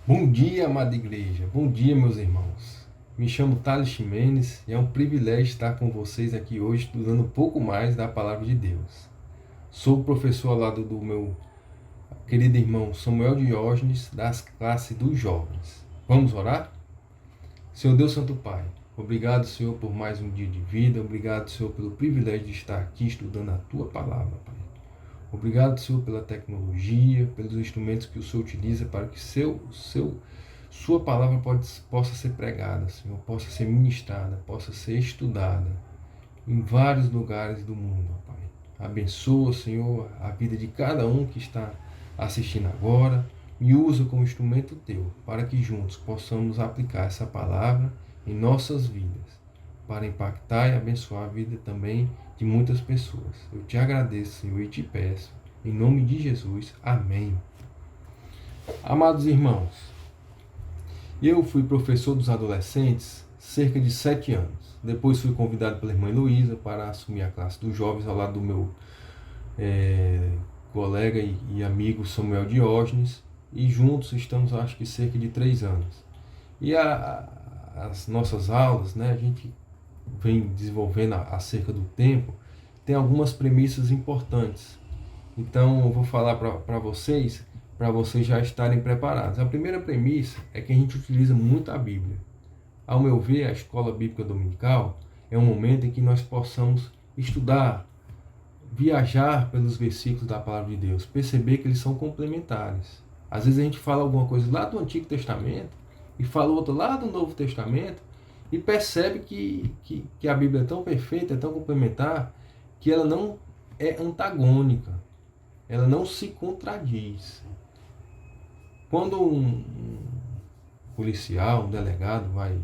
Bom dia, amada igreja. Bom dia, meus irmãos. Me chamo Thales Ximenes e é um privilégio estar com vocês aqui hoje estudando um pouco mais da Palavra de Deus. Sou professor ao lado do meu querido irmão Samuel Diógenes, das classes dos jovens. Vamos orar? Senhor Deus Santo Pai, obrigado, Senhor, por mais um dia de vida. Obrigado, Senhor, pelo privilégio de estar aqui estudando a Tua Palavra, Pai. Obrigado, Senhor, pela tecnologia, pelos instrumentos que o Senhor utiliza para que Sua palavra possa ser pregada, Senhor, possa ser ministrada, possa ser estudada em vários lugares do mundo, Pai. Abençoa, Senhor, a vida de cada um que está assistindo agora. Me usa como instrumento Teu, para que juntos possamos aplicar essa palavra em nossas vidas, para impactar e abençoar a vida também de muitas pessoas. Eu te agradeço, Senhor, e te peço, em nome de Jesus. Amém. Amados irmãos, eu fui professor dos adolescentes cerca de 7 anos. Depois fui convidado pela irmã Heloísa para assumir a classe dos jovens ao lado do meu colega e amigo Samuel Diógenes. E juntos estamos, acho que, cerca de 3 anos. E as nossas aulas, né, a gente vem desenvolvendo acerca do tempo, tem algumas premissas importantes. Então, eu vou falar para vocês já estarem preparados. A primeira premissa é que a gente utiliza muito a Bíblia. Ao meu ver, a escola bíblica dominical é um momento em que nós possamos estudar, viajar pelos versículos da palavra de Deus, perceber que eles são complementares. Às vezes a gente fala alguma coisa lá do Antigo Testamento e fala outra lá do Novo Testamento e percebe que a Bíblia é tão perfeita, é tão complementar, que ela não é antagônica, ela não se contradiz. Quando um policial, um delegado vai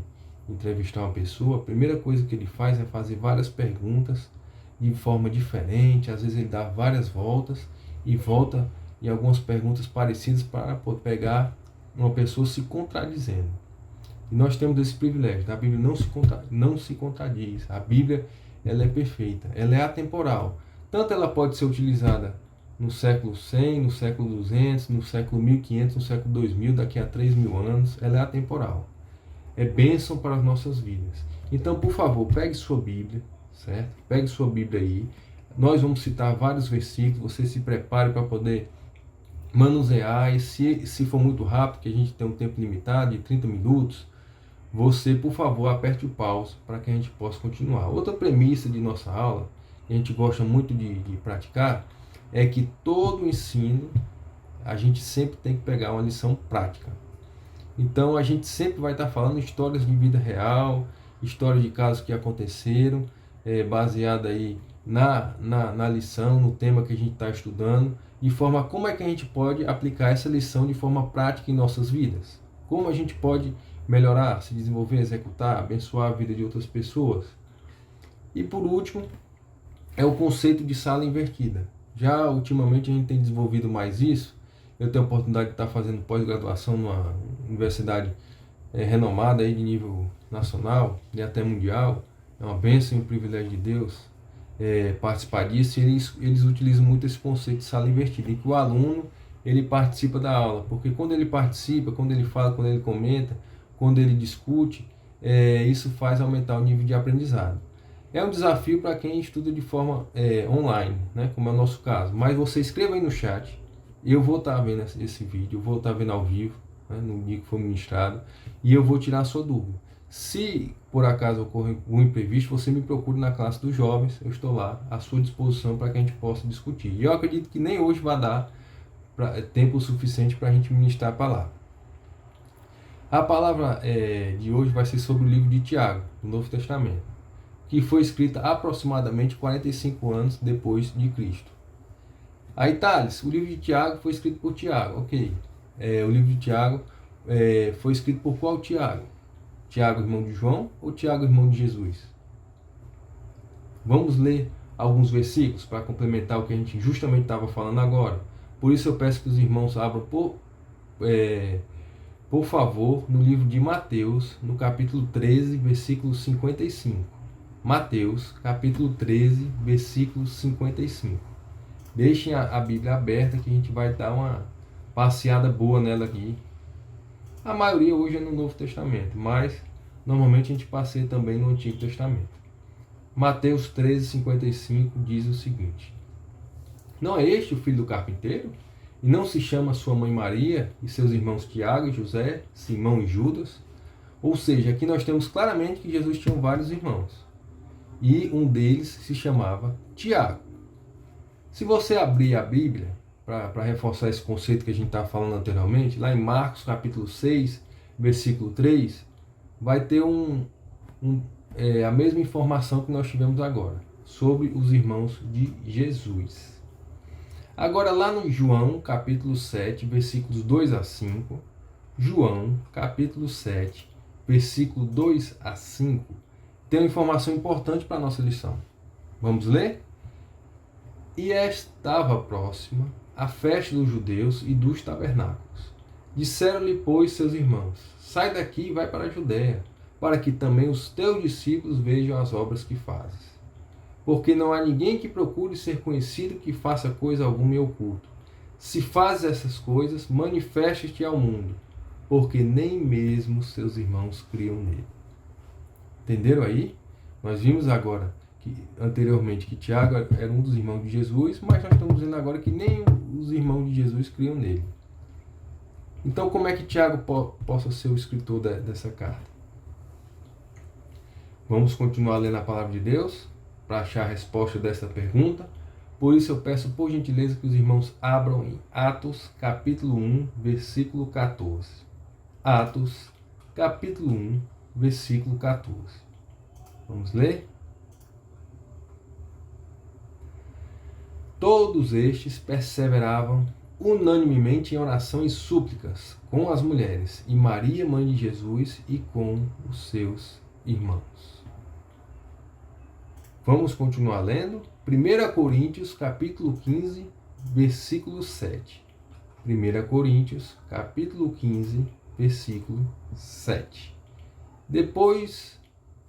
entrevistar uma pessoa, a primeira coisa que ele faz é fazer várias perguntas de forma diferente, às vezes ele dá várias voltas e volta em algumas perguntas parecidas para poder pegar uma pessoa se contradizendo. E nós temos esse privilégio. A Bíblia não se contradiz. A Bíblia, ela é perfeita. Ela é atemporal. Tanto ela pode ser utilizada no século 100, no século 200, no século 1500, no século 2000, daqui a 3000 anos. Ela é atemporal. É bênção para as nossas vidas. Então, por favor, pegue sua Bíblia, certo? Pegue sua Bíblia aí. Nós vamos citar vários versículos. Você se prepare para poder manusear. E se for muito rápido, que a gente tem um tempo limitado de 30 minutos, você, por favor, aperte o pause para que a gente possa continuar. Outra premissa de nossa aula, que a gente gosta muito de praticar, é que todo ensino, a gente sempre tem que pegar uma lição prática. Então, a gente sempre vai estar falando histórias de vida real, histórias de casos que aconteceram, baseada aí na lição, no tema que a gente está estudando, de forma como é que a gente pode aplicar essa lição de forma prática em nossas vidas. Como a gente pode melhorar, se desenvolver, executar, abençoar a vida de outras pessoas. E por último, é o conceito de sala invertida. Já ultimamente a gente tem desenvolvido mais isso. Eu tenho a oportunidade de estar fazendo pós-graduação numa universidade renomada aí de nível nacional e até mundial. É uma bênção e um privilégio de Deus participar disso. E eles utilizam muito esse conceito de sala invertida, em que o aluno ele participa da aula, porque quando ele participa, quando ele fala, quando ele comenta, quando ele discute, isso faz aumentar o nível de aprendizado. É um desafio para quem estuda de forma online, né, como é o nosso caso. Mas você escreva aí no chat, eu vou estar vendo esse vídeo, eu vou estar vendo ao vivo, né, no dia que for ministrado, e eu vou tirar a sua dúvida. Se por acaso ocorrer um imprevisto, você me procure na classe dos jovens, eu estou lá à sua disposição para que a gente possa discutir. E eu acredito que nem hoje vai dar tempo suficiente para a gente ministrar a palavra. A palavra de hoje vai ser sobre o livro de Tiago, do Novo Testamento, que foi escrita aproximadamente 45 anos depois de Cristo. Aí, Thales, o livro de Tiago foi escrito por Tiago, ok. O livro de Tiago foi escrito por qual Tiago? Tiago, irmão de João, ou Tiago, irmão de Jesus? Vamos ler alguns versículos para complementar o que a gente justamente estava falando agora. Por isso eu peço que os irmãos abram por favor, no livro de Mateus, no capítulo 13, versículo 55. Mateus, capítulo 13, versículo 55. Deixem a Bíblia aberta que a gente vai dar uma passeada boa nela aqui. A maioria hoje é no Novo Testamento, mas normalmente a gente passeia também no Antigo Testamento. Mateus 13:55 diz o seguinte: Não é este o filho do carpinteiro? E não se chama sua mãe Maria e seus irmãos Tiago e José, Simão e Judas? Ou seja, aqui nós temos claramente que Jesus tinha vários irmãos. E um deles se chamava Tiago. Se você abrir a Bíblia, para reforçar esse conceito que a gente estava falando anteriormente, lá em Marcos capítulo 6, versículo 3, vai ter a mesma informação que nós tivemos agora, sobre os irmãos de Jesus. Agora lá no João capítulo 7, versículos 2 a 5, João capítulo 7, versículo 2 a 5, tem uma informação importante para a nossa lição. Vamos ler? E estava próxima a festa dos judeus e dos tabernáculos. Disseram-lhe, pois, seus irmãos: Sai daqui e vai para a Judéia, para que também os teus discípulos vejam as obras que fazes. Porque não há ninguém que procure ser conhecido que faça coisa alguma em oculto. Se fazes essas coisas, manifesta-te ao mundo, porque nem mesmo seus irmãos criam nele. Entenderam aí? Nós vimos agora anteriormente que Tiago era um dos irmãos de Jesus, mas nós estamos vendo agora que nem os irmãos de Jesus criam nele. Então, como é que Tiago possa ser o escritor dessa carta? Vamos continuar lendo a palavra de Deus para achar a resposta dessa pergunta. Por isso eu peço por gentileza que os irmãos abram em Atos capítulo 1, versículo 14. Atos capítulo 1, versículo 14. Vamos ler? Todos estes perseveravam unanimemente em oração e súplicas com as mulheres e Maria, mãe de Jesus, e com os seus irmãos. Vamos continuar lendo. 1 Coríntios, capítulo 15, versículo 7. 1 Coríntios, capítulo 15, versículo 7. Depois,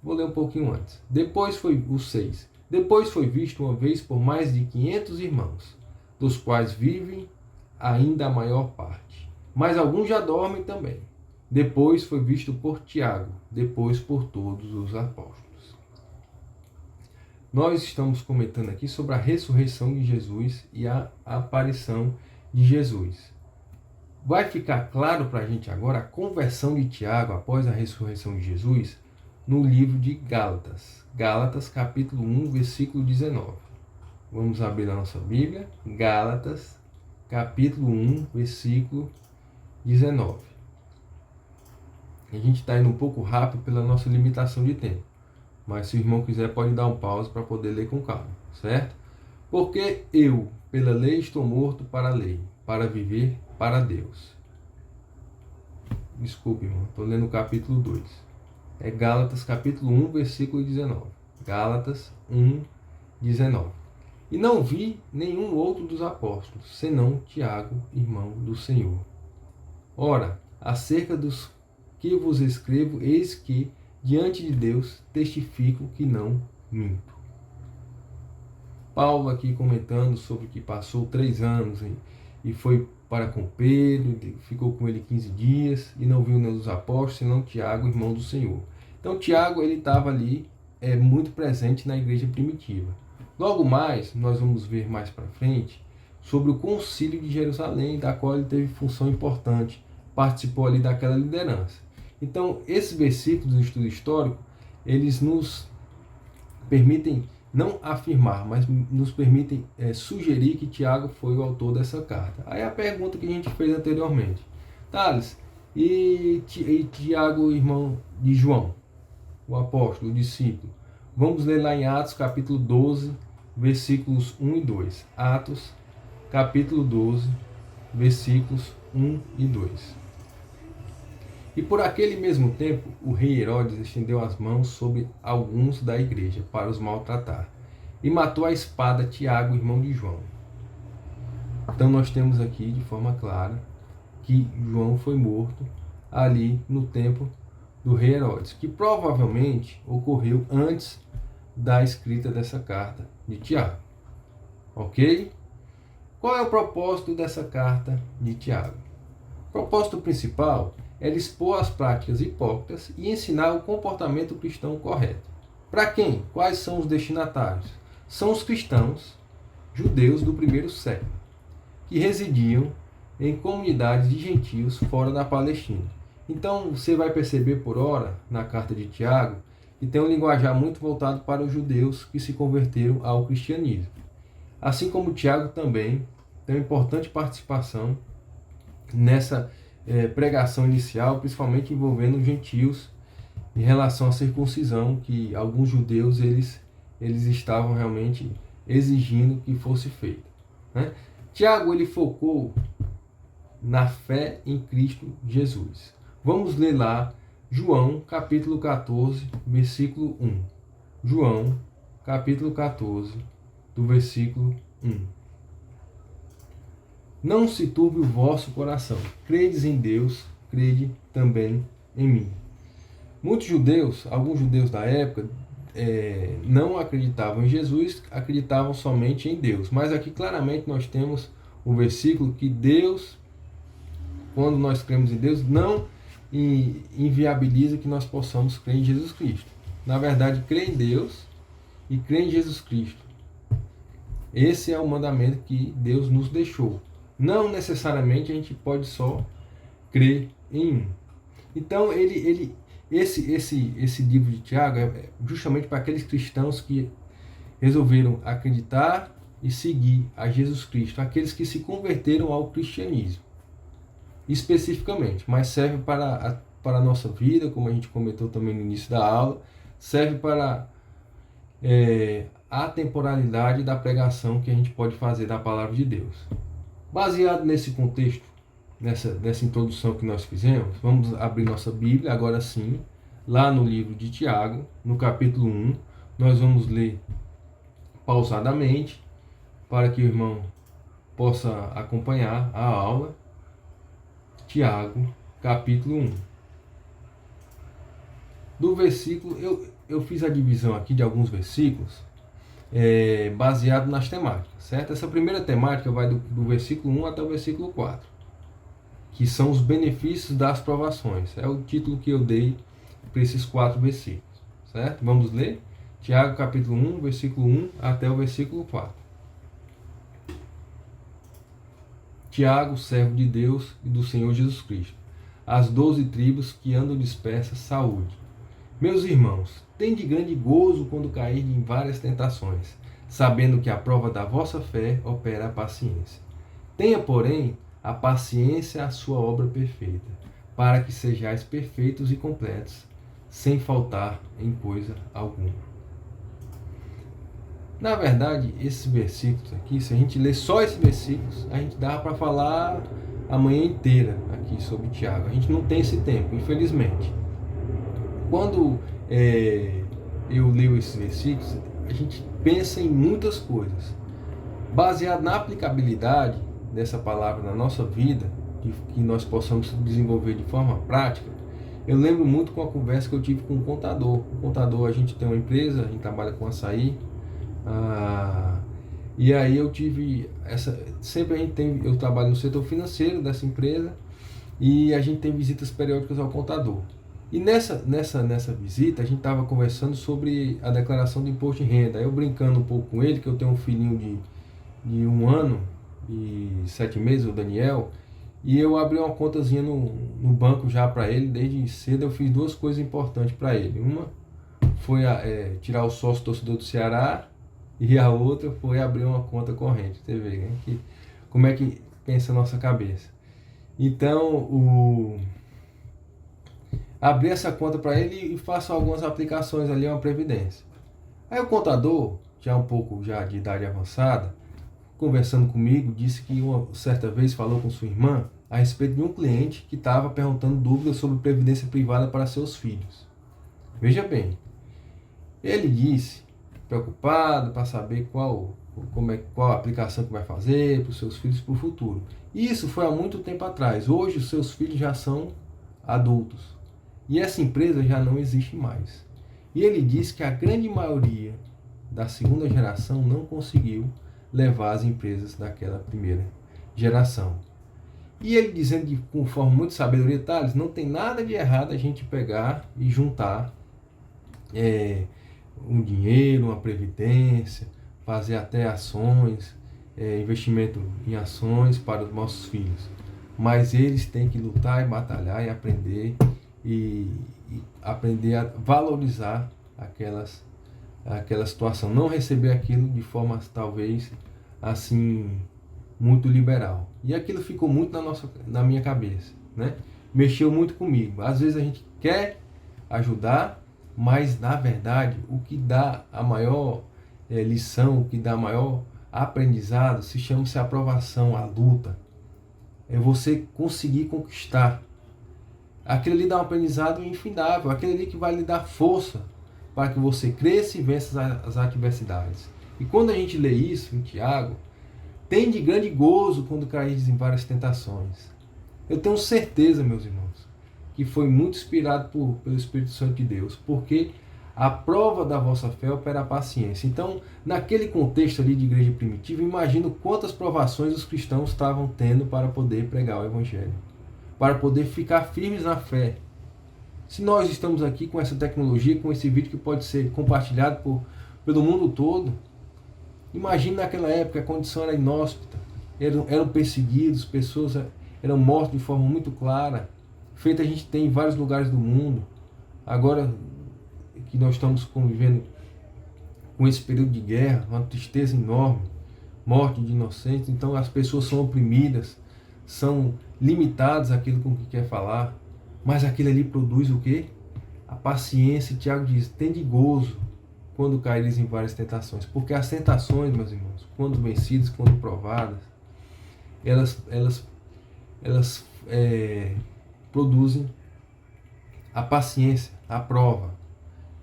vou ler um pouquinho antes. Depois foi o 6. Depois foi visto uma vez por mais de 500 irmãos, dos quais vivem ainda a maior parte. Mas alguns já dormem também. Depois foi visto por Tiago, depois por todos os apóstolos. Nós estamos comentando aqui sobre a ressurreição de Jesus e a aparição de Jesus. Vai ficar claro para a gente agora a conversão de Tiago após a ressurreição de Jesus no livro de Gálatas. Gálatas capítulo 1, versículo 19. Vamos abrir a nossa Bíblia. Gálatas capítulo 1, versículo 19. A gente está indo um pouco rápido pela nossa limitação de tempo. Mas se o irmão quiser pode dar um pause para poder ler com calma, certo? Porque eu, pela lei, estou morto para a lei, para viver para Deus. Desculpe, irmão, estou lendo o capítulo 2. É Gálatas capítulo 1, versículo 19. Gálatas 1, 19. E não vi nenhum outro dos apóstolos, senão Tiago, irmão do Senhor. Ora, acerca dos que vos escrevo, eis que, diante de Deus, testifico que não minto. Paulo aqui comentando sobre que passou 3 anos e foi para com Pedro, ficou com ele 15 dias e não viu nenhum dos apóstolos, senão Tiago, irmão do Senhor. Então Tiago ele estava ali muito presente na igreja primitiva. Logo mais, nós vamos ver mais para frente sobre o concílio de Jerusalém, da qual ele teve função importante, participou ali daquela liderança. Então, esses versículos do estudo histórico, eles nos permitem não afirmar, mas nos permitem sugerir que Tiago foi o autor dessa carta. Aí a pergunta que a gente fez anteriormente. Thales, e Tiago, irmão de João, o apóstolo, o discípulo? Vamos ler lá em Atos, capítulo 12, versículos 1 e 2. Atos, capítulo 12, versículos 1 e 2. E por aquele mesmo tempo, o rei Herodes estendeu as mãos sobre alguns da igreja para os maltratar, e matou à espada Tiago, irmão de João. Então nós temos aqui de forma clara que João foi morto ali no tempo do rei Herodes, que provavelmente ocorreu antes da escrita dessa carta de Tiago. Ok? Qual é o propósito dessa carta de Tiago? O propósito principal era expor as práticas hipócritas e ensinar o comportamento cristão correto. Para quem? Quais são os destinatários? São os cristãos judeus do primeiro século, que residiam em comunidades de gentios fora da Palestina. Então, você vai perceber por ora, na carta de Tiago, que tem um linguajar muito voltado para os judeus que se converteram ao cristianismo. Assim como Tiago também tem uma importante participação nessa pregação inicial, principalmente envolvendo os gentios em relação à circuncisão, que alguns judeus eles estavam realmente exigindo que fosse feita, né? Tiago ele focou na fé em Cristo Jesus. Vamos ler lá João capítulo 14, versículo 1. João capítulo 14, do versículo 1. Não se turbe o vosso coração. Credes em Deus, crede também em mim. Muitos judeus, alguns judeus da época, não acreditavam em Jesus, acreditavam somente em Deus. Mas aqui claramente nós temos o versículo que Deus, quando nós cremos em Deus, não inviabiliza que nós possamos crer em Jesus Cristo. Na verdade, crer em Deus e crer em Jesus Cristo. Esse é o mandamento que Deus nos deixou. Não necessariamente a gente pode só crer em um. Então, esse livro de Tiago é justamente para aqueles cristãos que resolveram acreditar e seguir a Jesus Cristo, aqueles que se converteram ao cristianismo, especificamente, mas serve para a nossa vida, como a gente comentou também no início da aula, serve para a temporalidade da pregação que a gente pode fazer da palavra de Deus. Baseado nesse contexto, nessa introdução que nós fizemos, vamos abrir nossa Bíblia, agora sim, lá no livro de Tiago, no capítulo 1, nós vamos ler pausadamente, para que o irmão possa acompanhar a aula. Tiago, capítulo 1. Do versículo, eu fiz a divisão aqui de alguns versículos, baseado nas temáticas, certo? Essa primeira temática vai do versículo 1 até o versículo 4, que são os benefícios das provações. É o título que eu dei para esses 4 versículos, certo? Vamos ler? Tiago, capítulo 1, versículo 1 até o versículo 4. Tiago, servo de Deus e do Senhor Jesus Cristo, as 12 tribos que andam dispersas, saúde. Meus irmãos, tende grande gozo quando caírem em várias tentações, sabendo que a prova da vossa fé opera a paciência. Tenha, porém, a paciência a sua obra perfeita, para que sejais perfeitos e completos, sem faltar em coisa alguma. Na verdade, esses versículos aqui, se a gente ler só esses versículos, a gente dá para falar a manhã inteira aqui sobre Tiago. A gente não tem esse tempo, infelizmente. Quando eu leio esses versículos, a gente pensa em muitas coisas. Baseado na aplicabilidade dessa palavra na nossa vida, que nós possamos desenvolver de forma prática, eu lembro muito com a conversa que eu tive com um contador. O contador, a gente tem uma empresa, a gente trabalha com açaí. E aí eu tive eu trabalho no setor financeiro dessa empresa e a gente tem visitas periódicas ao contador. E nessa visita a gente estava conversando sobre a declaração do imposto de renda. Eu brincando um pouco com ele, que eu tenho um filhinho de 1 ano e 7 meses, o Daniel, e eu abri uma contazinha no banco já para ele. Desde cedo eu fiz 2 coisas importantes para ele. Uma foi tirar o sócio torcedor do Ceará, e a outra foi abrir uma conta corrente. Você vê, né? Como é que pensa a nossa cabeça. Então, abri essa conta para ele e faço algumas aplicações ali, uma previdência. Aí o contador, já um pouco já de idade avançada, conversando comigo, disse que uma certa vez falou com sua irmã a respeito de um cliente que estava perguntando dúvidas sobre previdência privada para seus filhos. Veja bem, ele disse, preocupado para saber qual aplicação que vai fazer para os seus filhos para o futuro. Isso foi há muito tempo atrás. Hoje os seus filhos já são adultos e essa empresa já não existe mais. E ele disse que a grande maioria da segunda geração não conseguiu levar as empresas daquela primeira geração. E ele dizendo de, com forma muito sabedoria, Thales, não tem nada de errado a gente pegar e juntar um dinheiro, uma previdência, fazer até ações, investimento em ações para os nossos filhos. Mas eles têm que lutar e batalhar e aprender e aprender a valorizar aquela situação, não receber aquilo de forma talvez assim muito liberal. E aquilo ficou muito na minha cabeça, né? Mexeu muito comigo. Às vezes a gente quer ajudar, mas na verdade o que dá a maior lição, o que dá maior aprendizado se chama-se aprovação, a luta. É você conseguir conquistar. Aquilo ali dá um aprendizado infindável, aquele ali que vai lhe dar força para que você cresça e vença as adversidades. E quando a gente lê isso em Tiago, tem de grande gozo quando caís em várias tentações. Eu tenho certeza, meus irmãos, que foi muito inspirado pelo Espírito Santo de Deus, porque a prova da vossa fé opera a paciência. Então, naquele contexto ali de igreja primitiva, imagino quantas provações os cristãos estavam tendo para poder pregar o Evangelho, para poder ficar firmes na fé. Se nós estamos aqui com essa tecnologia, com esse vídeo que pode ser compartilhado pelo mundo todo, imagine naquela época a condição era inóspita, eram perseguidos, pessoas eram mortas de forma muito clara, feito a gente tem em vários lugares do mundo. Agora que nós estamos convivendo com esse período de guerra, uma tristeza enorme, morte de inocentes, então as pessoas são oprimidas, são limitadas àquilo com que quer falar, mas aquilo ali produz o quê? A paciência. Tiago diz, tem de gozo quando caíres em várias tentações, porque as tentações, meus irmãos, quando vencidas, quando provadas, elas produzem a paciência, a prova.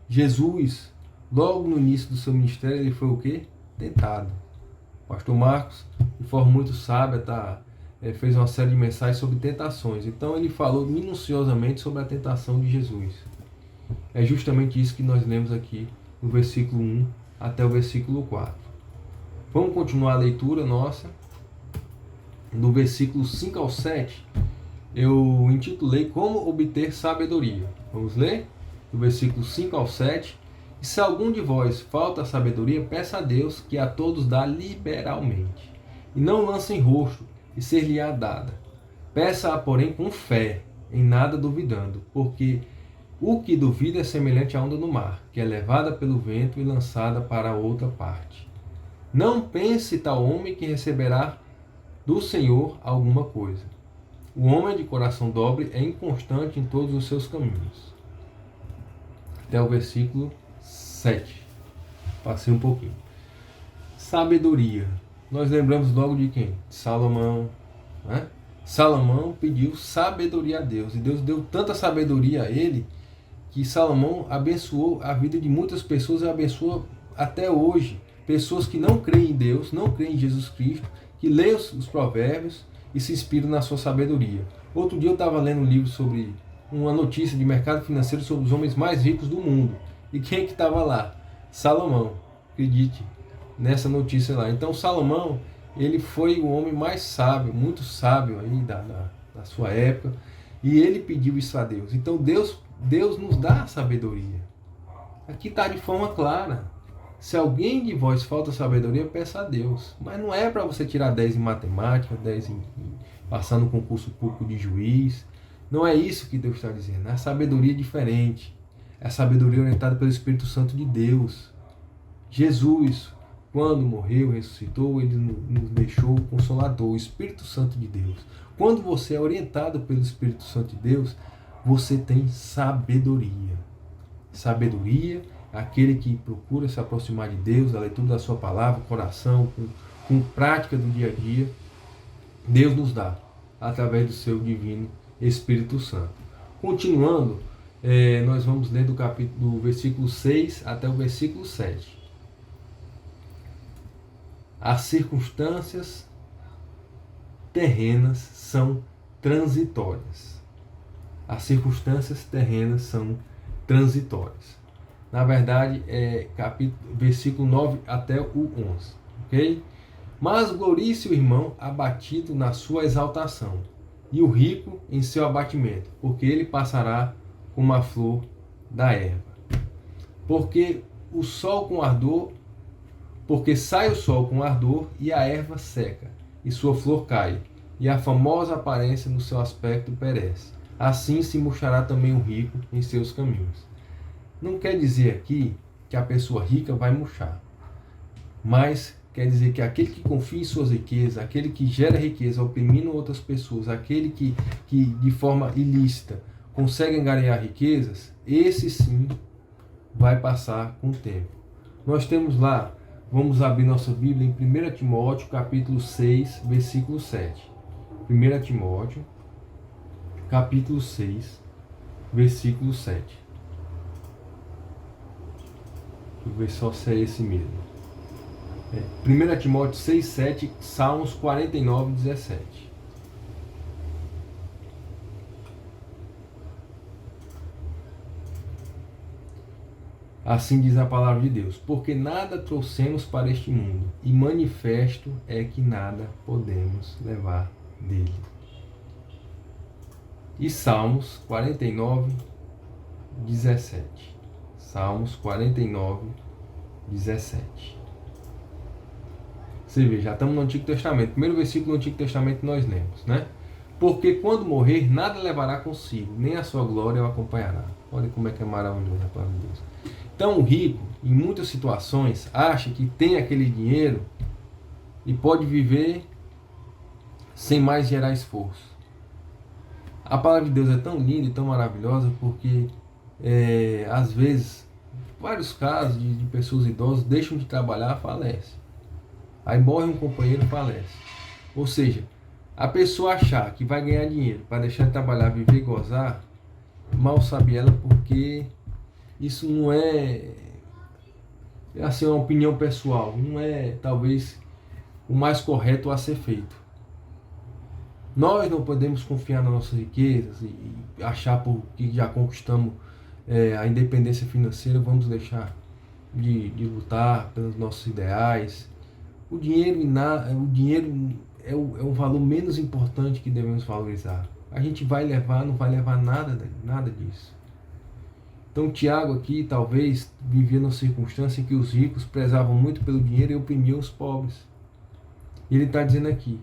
Jesus, logo no início do seu ministério, ele foi o quê? Tentado. O pastor Marcos, de forma muito sábia, fez uma série de mensagens sobre tentações. Então ele falou minuciosamente sobre a tentação de Jesus. É justamente isso que nós lemos aqui no versículo 1 até o versículo 4. Vamos continuar a leitura nossa. Do versículo 5 ao 7, eu intitulei Como Obter Sabedoria. Vamos ler? Do versículo 5 ao 7. E se algum de vós falta sabedoria, peça a Deus, que a todos dá liberalmente, e não lance em rosto, e ser-lhe-á dada. Peça-a, porém, com fé, em nada duvidando, porque o que duvida é semelhante à onda no mar, que é levada pelo vento e lançada para outra parte. Não pense tal homem que receberá do Senhor alguma coisa. O homem de coração dobre é inconstante em todos os seus caminhos. Até o versículo 7. Passei um pouquinho. Sabedoria. Nós lembramos logo de quem? De Salomão. Né? Salomão pediu sabedoria a Deus. E Deus deu tanta sabedoria a ele que Salomão abençoou a vida de muitas pessoas e abençoa até hoje. Pessoas que não creem em Deus, não creem em Jesus Cristo, que leem os provérbios e se inspiram na sua sabedoria. Outro dia eu estava lendo um livro sobre uma notícia de mercado financeiro sobre os homens mais ricos do mundo. E quem é que estava lá? Salomão. Acredite nessa notícia lá. Então Salomão, ele foi o homem mais sábio, muito sábio aí da sua época. E ele pediu isso a Deus. Então Deus nos dá sabedoria. Aqui está de forma clara. Se alguém de vós falta sabedoria, peça a Deus. Mas não é para você tirar 10 em matemática, 10 passar no concurso público de juiz. Não é isso que Deus está dizendo. A sabedoria é diferente. É a sabedoria orientada pelo Espírito Santo de Deus. Jesus, quando morreu, ressuscitou, ele nos deixou o Consolador, o Espírito Santo de Deus. Quando você é orientado pelo Espírito Santo de Deus, você tem sabedoria. Sabedoria é aquele que procura se aproximar de Deus, da leitura da sua palavra, coração, com prática do dia a dia. Deus nos dá, através do seu divino Espírito Santo. Continuando, nós vamos ler do versículo 6 até o versículo 7. As circunstâncias terrenas são transitórias. As circunstâncias terrenas são transitórias. Na verdade, versículo 9 até o 11. Ok? Mas glorie-se o irmão abatido na sua exaltação, e o rico em seu abatimento, porque ele passará como a flor da erva. Porque o sol com ardor, porque sai o sol com ardor e a erva seca, e sua flor cai, e a famosa aparência no seu aspecto perece. Assim se murchará também o rico em seus caminhos. Não quer dizer aqui que a pessoa rica vai murchar, mas quer dizer que aquele que confia em suas riquezas, aquele que gera riqueza oprimindo outras pessoas, aquele que de forma ilícita consegue angariar riquezas, esse sim vai passar com o tempo. Nós temos lá, vamos abrir nossa Bíblia em 1 Timóteo, capítulo 6, versículo 7. 1 Timóteo, capítulo 6, versículo 7. Deixa eu ver só se é esse mesmo. 1 Timóteo 6, 7, Salmos 49, 17. Assim diz a palavra de Deus: porque nada trouxemos para este mundo, e manifesto é que nada podemos levar dele. E Salmos 49, 17. Salmos 49, 17. Você vê, já estamos no Antigo Testamento. Primeiro versículo do Antigo Testamento que nós lemos, né? Porque quando morrer, nada levará consigo, nem a sua glória o acompanhará. Olha como é que é maravilhoso a palavra de Deus. Então o rico, em muitas situações, acha que tem aquele dinheiro e pode viver sem mais gerar esforço. A palavra de Deus é tão linda e tão maravilhosa porque, às vezes, vários casos de pessoas idosas deixam de trabalhar, falecem. Aí morre um companheiro, falece. Ou seja, a pessoa achar que vai ganhar dinheiro para deixar de trabalhar, viver e gozar, mal sabe ela, porque isso não é assim, uma opinião pessoal, não é talvez o mais correto a ser feito. Nós não podemos confiar nas nossas riquezas e achar que já conquistamos a independência financeira, vamos deixar de lutar pelos nossos ideais. O dinheiro é o valor menos importante que devemos valorizar. A gente vai levar, não vai levar nada disso. Então Tiago aqui talvez vivia numa circunstância em que os ricos prezavam muito pelo dinheiro e oprimiam os pobres. E ele está dizendo aqui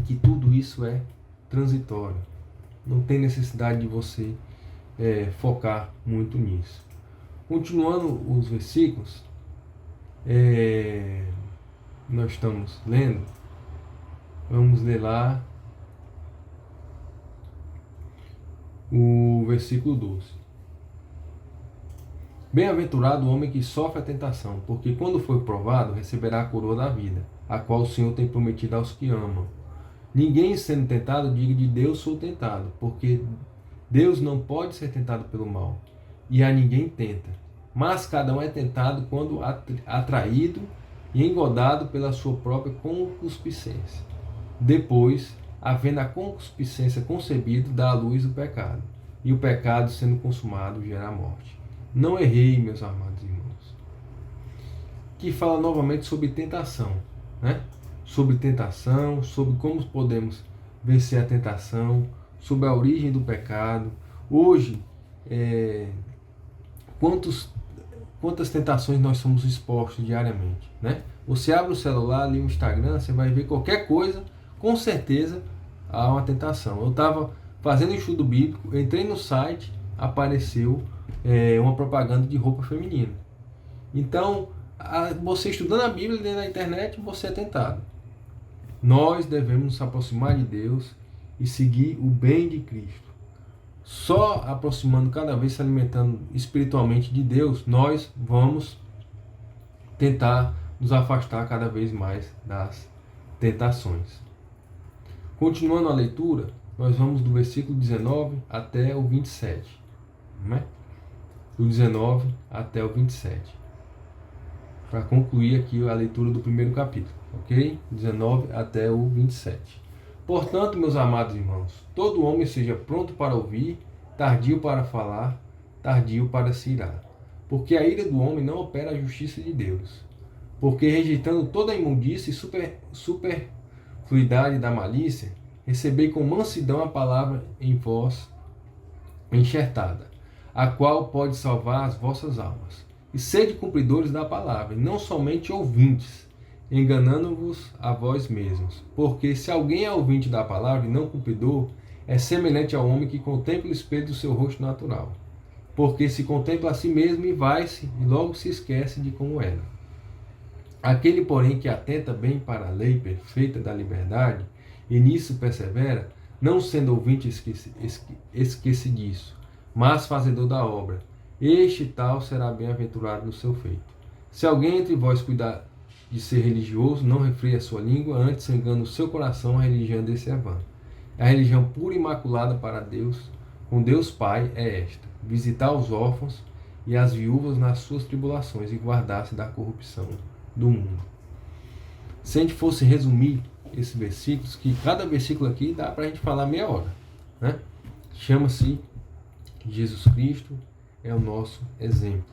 que tudo isso é transitório. Não tem necessidade de você focar muito nisso. Continuando os versículos, nós estamos lendo, vamos ler lá o versículo 12. Bem-aventurado o homem que sofre a tentação, porque quando for provado, receberá a coroa da vida, a qual o Senhor tem prometido aos que amam. Ninguém sendo tentado diga de Deus sou tentado, porque Deus não pode ser tentado pelo mal, e a ninguém tenta. Mas cada um é tentado quando atraído e engodado pela sua própria concupiscência. Depois, havendo a concupiscência concebido, dá à luz o pecado, e o pecado, sendo consumado, gera a morte. Não errei, meus amados irmãos. Que fala novamente sobre tentação, né? Sobre tentação, sobre como podemos vencer a tentação, sobre a origem do pecado. Hoje, quantas tentações nós somos expostos diariamente, né? Você abre o celular, ali o Instagram, você vai ver qualquer coisa, com certeza há uma tentação. Eu estava fazendo estudo bíblico, entrei no site, apareceu uma propaganda de roupa feminina. Então, você estudando a Bíblia dentro da internet, você é tentado. Nós devemos nos aproximar de Deus e seguir o bem de Cristo. Só aproximando cada vez, se alimentando espiritualmente de Deus, nós vamos tentar nos afastar cada vez mais das tentações. Continuando a leitura, nós vamos do versículo 19 até o 27. Né? Do 19 até o 27. Para concluir aqui a leitura do primeiro capítulo. Ok? 19 até o 27. Portanto, meus amados irmãos, todo homem seja pronto para ouvir, tardio para falar, tardio para se irar. Porque a ira do homem não opera a justiça de Deus. Porque rejeitando toda a imundícia e superfluidade da malícia, recebei com mansidão a palavra em vós enxertada, a qual pode salvar as vossas almas. E sede cumpridores da palavra, e não somente ouvintes, enganando-vos a vós mesmos. Porque se alguém é ouvinte da palavra e não cumpridor, é semelhante ao homem que contempla o espelho do seu rosto natural. Porque se contempla a si mesmo e vai-se, e logo se esquece de como era. Aquele, porém, que atenta bem para a lei perfeita da liberdade, e nisso persevera, não sendo ouvinte esquecidiço, mas fazedor da obra, este tal será bem-aventurado no seu feito. Se alguém entre vós cuidar de ser religioso, não refreia a sua língua, antes engana o seu coração, a religião desse é vã. A religião pura e imaculada para Deus, com Deus Pai, é esta: visitar os órfãos e as viúvas nas suas tribulações e guardar-se da corrupção do mundo. Se a gente fosse resumir esses versículos, que cada versículo aqui dá para a gente falar meia hora, né? Chama-se Jesus Cristo é o nosso exemplo.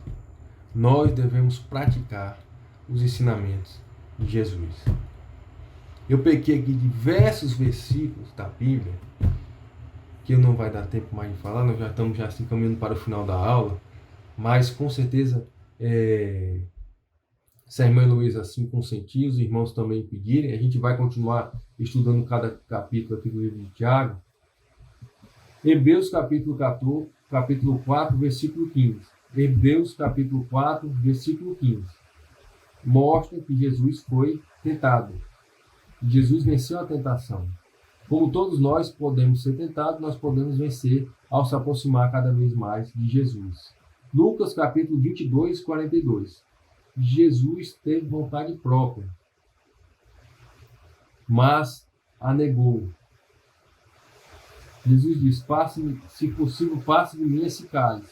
Nós devemos praticar os ensinamentos de Jesus. Eu peguei aqui diversos versículos da Bíblia, que não vai dar tempo mais de falar, nós já estamos assim, caminhando para o final da aula, mas com certeza, se a irmã Heloísa assim consentir, os irmãos também pedirem, a gente vai continuar estudando cada capítulo aqui do livro de Tiago. Hebreus capítulo 4, versículo 15. Hebreus capítulo 4, versículo 15. Mostra que Jesus foi tentado. Jesus venceu a tentação. Como todos nós podemos ser tentados, nós podemos vencer ao se aproximar cada vez mais de Jesus. Lucas capítulo 22, 42. Jesus teve vontade própria, mas a negou. Jesus diz: se possível, passe de mim esse cálice,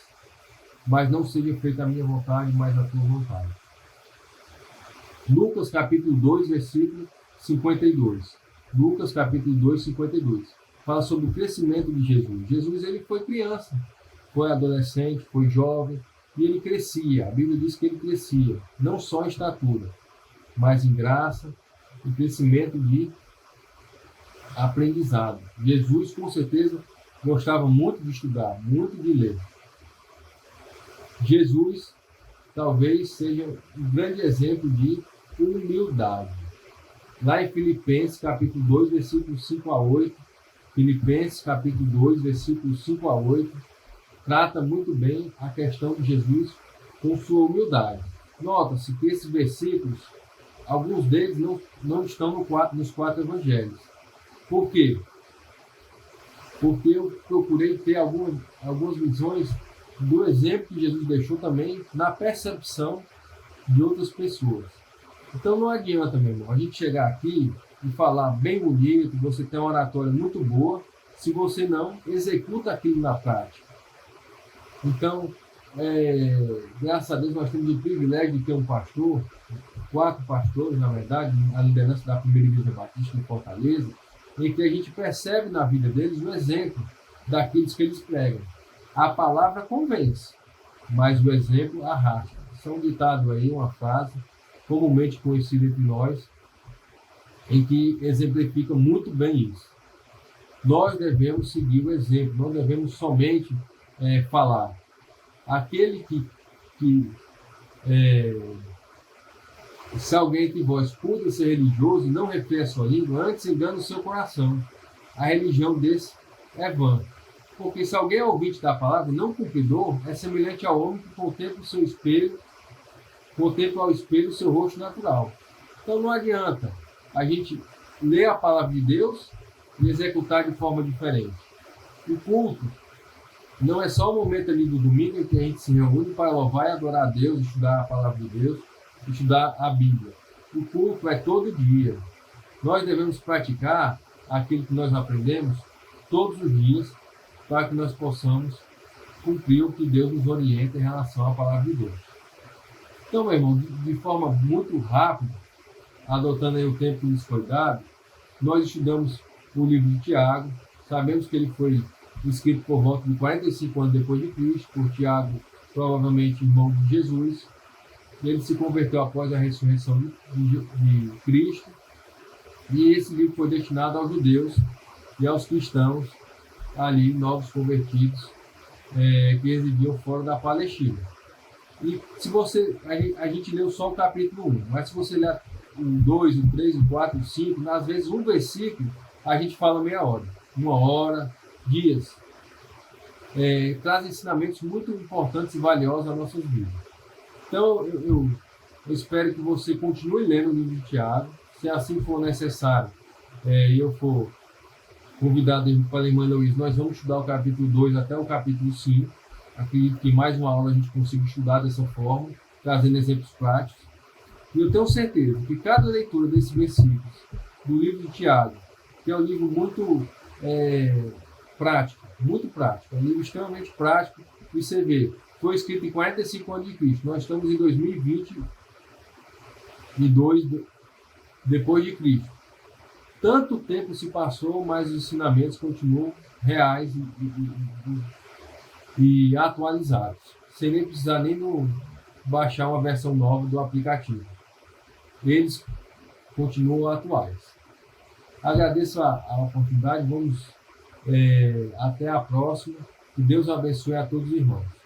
mas não seja feita a minha vontade, mas a tua vontade. Lucas capítulo 2, versículo 52. Lucas capítulo 2, 52. Fala sobre o crescimento de Jesus. Jesus, ele foi criança, foi adolescente, foi jovem, e ele crescia. A Bíblia diz que ele crescia, não só em estatura, mas em graça e crescimento de aprendizado. Jesus, com certeza, gostava muito de estudar, muito de ler. Jesus talvez seja um grande exemplo de humildade. Lá em Filipenses, capítulo 2, versículos 5 a 8, Filipenses, capítulo 2, versículos 5 a 8, trata muito bem a questão de Jesus com sua humildade. Nota-se que esses versículos, alguns deles não estão nos 4 evangelhos. Por quê? Porque eu procurei ter algumas visões do exemplo que Jesus deixou também na percepção de outras pessoas. Então não adianta, meu irmão, a gente chegar aqui e falar bem bonito, você tem uma oratória muito boa, se você não executa aquilo na prática. Então, graças a Deus, nós temos o privilégio de ter um pastor, 4 pastores, na verdade, a liderança da Primeira Igreja Batista em Fortaleza, em que a gente percebe na vida deles o exemplo daqueles que eles pregam. A palavra convence, mas o exemplo arrasta. Isso é um ditado aí, uma frase comumente conhecida entre nós, em que exemplifica muito bem isso. Nós devemos seguir o exemplo, não devemos somente falar. Aquele se alguém entre vós cuida ser religioso e não refreia a sua língua, antes engana o seu coração. A religião desse é vã. Porque se alguém é ouvinte da palavra e não cumpridor, é semelhante ao homem que contempla ao espelho o seu rosto natural. Então não adianta a gente ler a palavra de Deus e executar de forma diferente. O culto não é só o momento ali do domingo em que a gente se reúne para louvar e adorar a Deus, estudar a palavra de Deus, estudar a Bíblia. O culto é todo dia. Nós devemos praticar aquilo que nós aprendemos todos os dias para que nós possamos cumprir o que Deus nos orienta em relação à palavra de Deus. Então, meu irmão, de forma muito rápida, adotando aí o tempo que nos foi dado, nós estudamos o livro de Tiago. Sabemos que ele foi escrito por volta de 45 anos depois de Cristo, por Tiago, provavelmente irmão de Jesus. Ele se converteu após a ressurreição de Cristo. E esse livro foi destinado aos judeus e aos cristãos ali, novos convertidos, que residiam fora da Palestina. E se você, a gente leu só o capítulo 1, mas se você ler o 2, o 3, o 4, o 5, às vezes um versículo, a gente fala meia hora, 1 hora, dias. Traz ensinamentos muito importantes e valiosos às nossas vidas. Então, eu espero que você continue lendo o livro de Tiago. Se assim for necessário, e eu for convidado para a irmã Luiz, nós vamos estudar o capítulo 2 até o capítulo 5. Acredito que mais uma aula a gente consiga estudar dessa forma, trazendo exemplos práticos. E eu tenho certeza que cada leitura desses versículos do livro de Tiago, que é um livro muito prático, é um livro extremamente prático, e você vê, foi escrito em 45 anos de Cristo, nós estamos em 2022 depois de Cristo. Tanto tempo se passou, mas os ensinamentos continuam reais e atualizados, sem nem precisar baixar uma versão nova do aplicativo. Eles continuam atuais. Agradeço a oportunidade, vamos até a próxima. Que Deus abençoe a todos os irmãos.